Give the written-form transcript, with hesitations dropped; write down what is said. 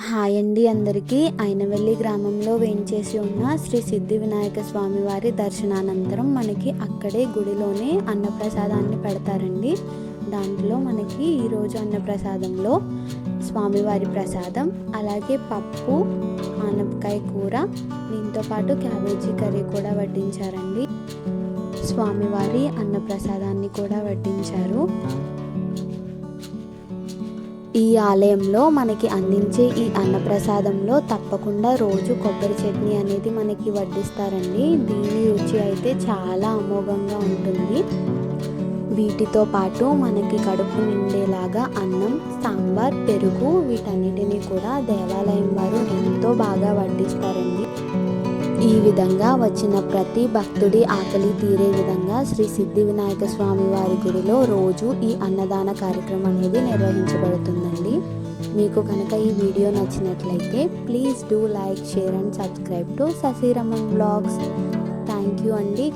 Hi అండి అందరికీ. అయినవెల్లి గ్రామంలో వేయించేసి ఉన్న శ్రీ సిద్ధి వినాయక స్వామి వారి దర్శనానంతరం మనకి అక్కడే గుడిలోనే అన్నప్రసాదాన్ని పెడతారండి. దాంట్లో మనకి ఈరోజు అన్నప్రసాదంలో స్వామివారి ప్రసాదం, అలాగే పప్పు, ఆనపకాయ కూర, దీంతో పాటు క్యాబేజీ కర్రీ కూడా వడ్డించారండి. స్వామివారి అన్నప్రసాదాన్ని కూడా వడ్డించారు. ఈ ఆలయంలో మనకి అందించే ఈ అన్నప్రసాదంలో తప్పకుండా రోజు కొబ్బరి చట్నీ అనేది మనకి వడ్డిస్తారండి. దీని రుచి అయితే చాలా అమోఘంగా ఉంటుంది. వీటితో పాటు మనకి కడుపు నిండేలాగా అన్నం, సాంబార్, పెరుగు వీటన్నిటినీ కూడా దేవాలయం వారు ఎంతో బాగా వడ్డిస్తారండి. ఈ విధంగా వచ్చిన ప్రతి భక్తుడి ఆకలి తీరే విధంగా శ్రీ సిద్ధి వినాయక స్వామి వారి గుడిలో రోజు ఈ అన్నదాన కార్యక్రమం అనేది నిర్వహించబడుతుందండి. మీకు కనుక ఈ వీడియో నచ్చినట్లయితే please do like, share and subscribe to Sasiraman blogs. Thank you అండి.